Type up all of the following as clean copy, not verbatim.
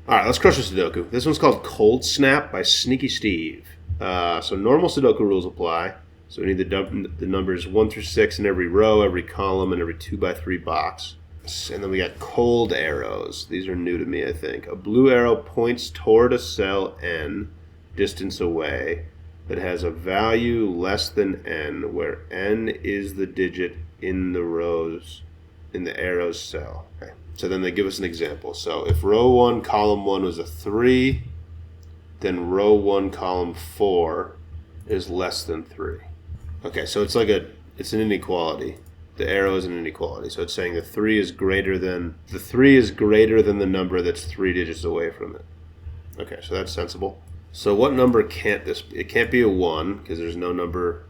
All right, let's crush a Sudoku. This one's called Cold Snap by Sneaky Steve. So normal Sudoku rules apply. So we need the numbers 1 through 6 in every row, every column, and every 2x3 box. And then we got cold arrows. These are new to me, I think. A blue arrow points toward a cell n distance away that has a value less than n, where n is the digit in the rows in the arrow's cell. Okay. So then they give us an example. So if row 1, column 1 was a 3, then row 1, column 4 is less than 3. Okay, so it's an inequality. The arrow is an inequality. So it's saying the 3 is greater than the number that's 3 digits away from it. Okay, so that's sensible. So what number can't this be? It can't be a 1 because there's no number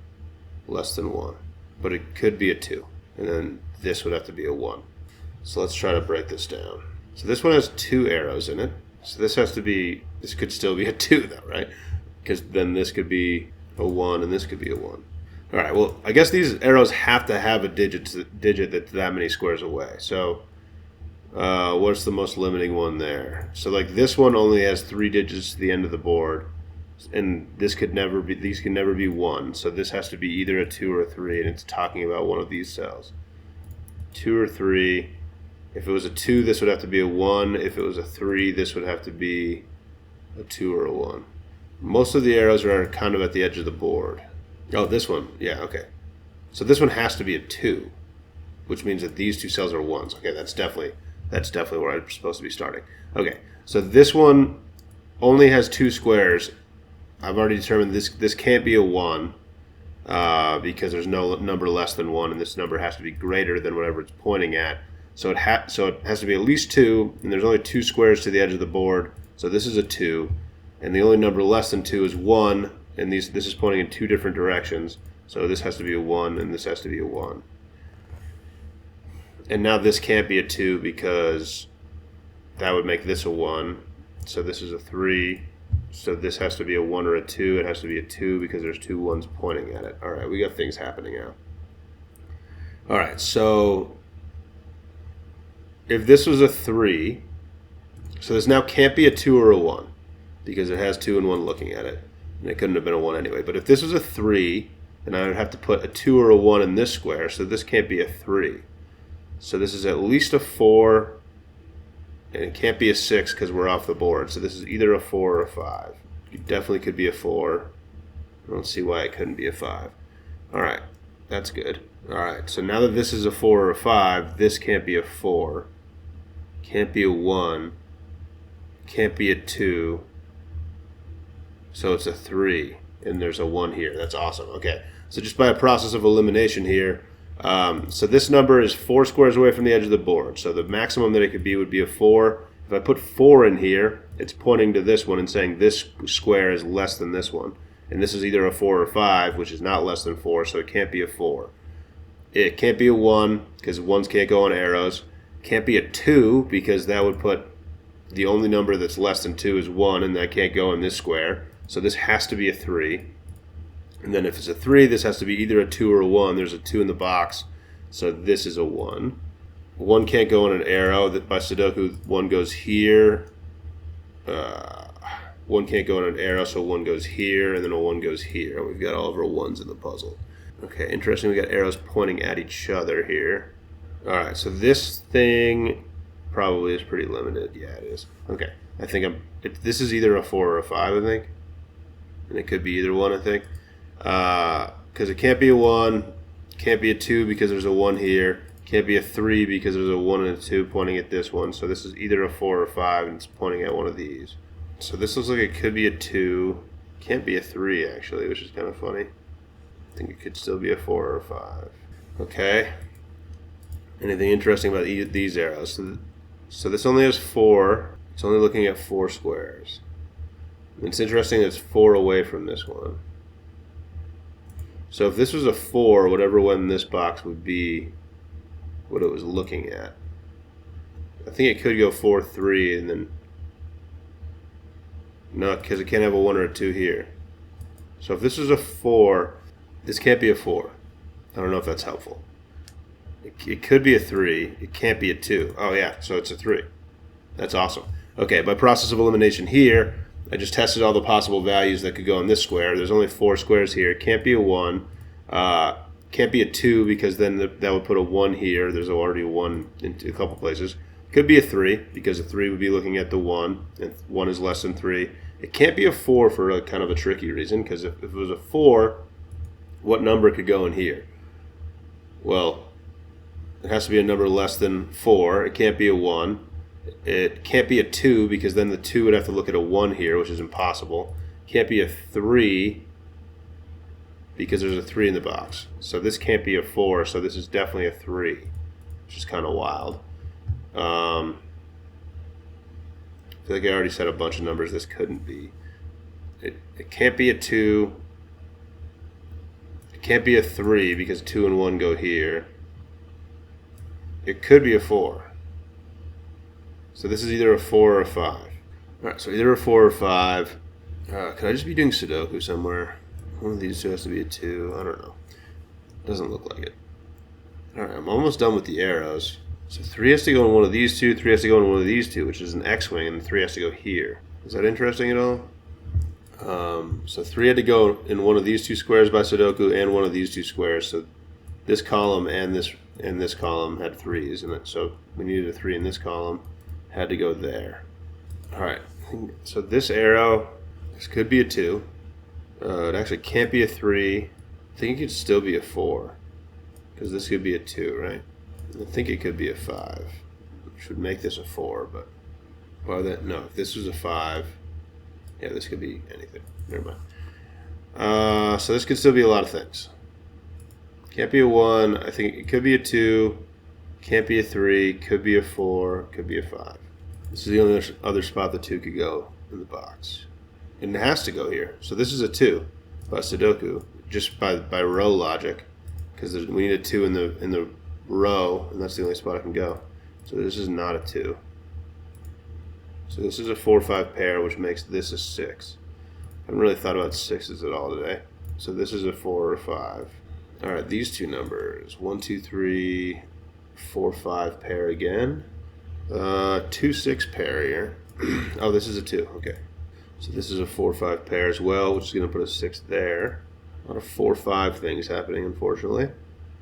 less than 1. But it could be a 2. And then this would have to be a 1. So let's try to break this down. So this one has 2 arrows in it. So this could still be a 2 though, right? Because then this could be a 1 and this could be a 1. All right, well, I guess these arrows have to have a digit that's that many squares away. So what's the most limiting one there? So like this one only has 3 digits to the end of the board, and these can never be 1. So this has to be either a 2 or a 3, and it's talking about one of these cells. 2 or 3. If it was a 2, this would have to be a 1. If it was a 3, this would have to be a 2 or a 1. Most of the arrows are kind of at the edge of the board. Oh, this one. Yeah, okay. So this one has to be a 2, which means that these 2 cells are 1s. Okay, that's definitely where I'm supposed to be starting. Okay, so this one only has 2 squares. I've already determined this can't be a 1 because there's no number less than 1, and this number has to be greater than whatever it's pointing at. So it has to be at least 2, and there's only 2 squares to the edge of the board. So this is a 2, and the only number less than 2 is 1, and this is pointing in 2 different directions. So this has to be a 1, and this has to be a 1. And now this can't be a 2 because that would make this a 1. So this is a 3. So this has to be a 1 or a 2. It has to be a 2 because there's 2 1s pointing at it. All right, we got things happening now. All right, so if this was a 3, so this now can't be a 2 or a 1 because it has 2 and 1 looking at it. And it couldn't have been a 1 anyway. But if this was a 3, then I would have to put a 2 or a 1 in this square. So this can't be a 3. So this is at least a 4. And it can't be a 6 because we're off the board. So this is either a 4 or a 5. It definitely could be a 4. I don't see why it couldn't be a 5. All right. That's good. All right. So now that this is a 4 or a 5, this can't be a 4. Can't be a 1. Can't be a 2. So it's a 3, and there's a 1 here. That's awesome. Okay, so just by a process of elimination here, so this number is 4 squares away from the edge of the board. So the maximum that it could be would be a 4. If I put 4 in here, it's pointing to this one and saying this square is less than this one. And this is either a 4 or 5, which is not less than 4, so it can't be a 4. It can't be a 1, because 1s can't go on arrows. Can't be a 2, because that would put the only number that's less than 2 is 1, and that can't go in this square. So this has to be a 3. And then if it's a 3, this has to be either a 2 or a 1. There's a 2 in the box, so this is a 1. 1 can't go on an arrow. By Sudoku, 1 goes here. 1 can't go on an arrow, so 1 goes here, and then a 1 goes here. We've got all of our 1s in the puzzle. Okay, interesting. We got arrows pointing at each other here. All right, so this thing probably is pretty limited. Yeah, it is. Okay, I think this is either a 4 or a 5, I think. And it could be either one, I think. Because it can't be a 1, can't be a 2 because there's a 1 here, can't be a 3 because there's a 1 and a 2 pointing at this one. So this is either a 4 or 5, and it's pointing at one of these. So this looks like it could be a 2. Can't be a 3, actually, which is kind of funny. I think it could still be a 4 or a 5. Okay. Anything interesting about these arrows? So this only has 4. It's only looking at 4 squares. It's interesting that it's 4 away from this one. So if this was a 4, whatever one in this box would be what it was looking at. I think it could go 4, 3, and then... No, because it can't have a 1 or a 2 here. So if this was a 4, this can't be a 4. I don't know if that's helpful. It could be a 3. It can't be a 2. Oh, yeah, so it's a 3. That's awesome. Okay, by process of elimination here, I just tested all the possible values that could go in this square. There's only 4 squares here. It can't be a 1. Can't be a 2 because then that would put a 1 here. There's already a 1 in a couple places. Could be a 3 because a 3 would be looking at the 1, and 1 is less than 3. It can't be a 4 for a kind of a tricky reason, because if it was a 4, what number could go in here? Well, it has to be a number less than 4. It can't be a 1. It can't be a 2 because then the 2 would have to look at a 1 here, which is impossible. Can't be a 3 because there's a 3 in the box. So this can't be a 4, so this is definitely a 3, which is kind of wild. I feel like I already said a bunch of numbers this couldn't be. It can't be a 2. It can't be a 3 because 2 and 1 go here. It could be a 4. So this is either a 4 or a 5. Alright, so either a 4 or 5. Could I just be doing Sudoku somewhere? One of these two has to be a 2. I don't know. Doesn't look like it. Alright, I'm almost done with the arrows. So 3 has to go in one of these two, 3 has to go in one of these two, which is an X-wing, and 3 has to go here. Is that interesting at all? So 3 had to go in one of these 2 squares by Sudoku and one of these 2 squares. So this column and this column had 3s in it. So we needed a 3 in this column. Had to go there. Alright, so this arrow, this could be a 2. It actually can't be a 3. I think it could still be a 4. Because this could be a 2, right? I think it could be a 5. Which would make this a 4, but... Well, no, if this was a 5... Yeah, this could be anything. Never mind. So this could still be a lot of things. Can't be a 1. I think it could be a 2. Can't be a 3. Could be a 4. Could be a 5. This is the only other spot the 2 could go in the box. And it has to go here. So this is a 2 by Sudoku, just by row logic, because we need a 2 in the row, and that's the only spot I can go. So this is not a 2. So this is a 4-5 pair, which makes this a 6. I haven't really thought about 6s at all today. So this is a 4 or a 5. All right, these two numbers, 1, 2, 3, 4, 5 pair again. 2, 6 pair here. Oh, this is a 2. Okay. So this is a 4, 5 pair as well, which is going to put a 6 there. A lot of 4, 5 things happening, unfortunately.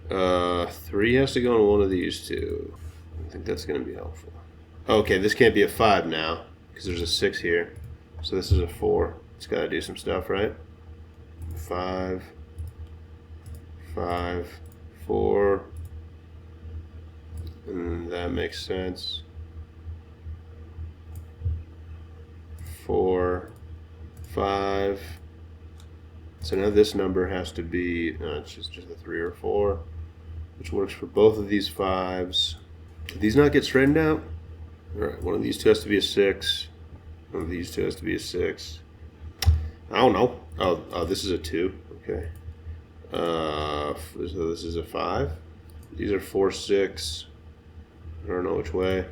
3 has to go in one of these two. I think that's going to be helpful. Okay, this can't be a 5 now, because there's a 6 here. So this is a 4. It's got to do some stuff, right? 5, 5, 4. And that makes sense. 4, 5. So now this number has to be, no, it's just a 3 or 4, which works for both of these 5s. Did these not get straightened out? All right, one of these two has to be a 6. One of these two has to be a 6. I don't know. Oh, this is a 2. Okay. So this is a 5. These are 4, 6. I don't know which way.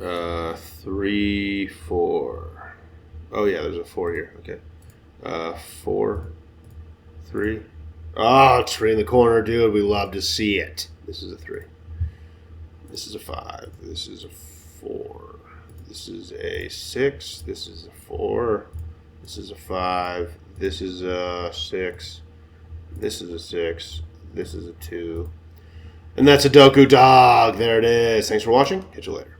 3, 4. Oh yeah, there's a 4 here. Okay. 4, 3. Oh, it's right in the corner, dude. We love to see it. This is a 3. This is a 5. This is a 4. This is a 6. This is a 4. This is a 5. This is a 6. This is a 6. This is a 2. And that's a Doku dog. There it is. Thanks for watching. Catch you later.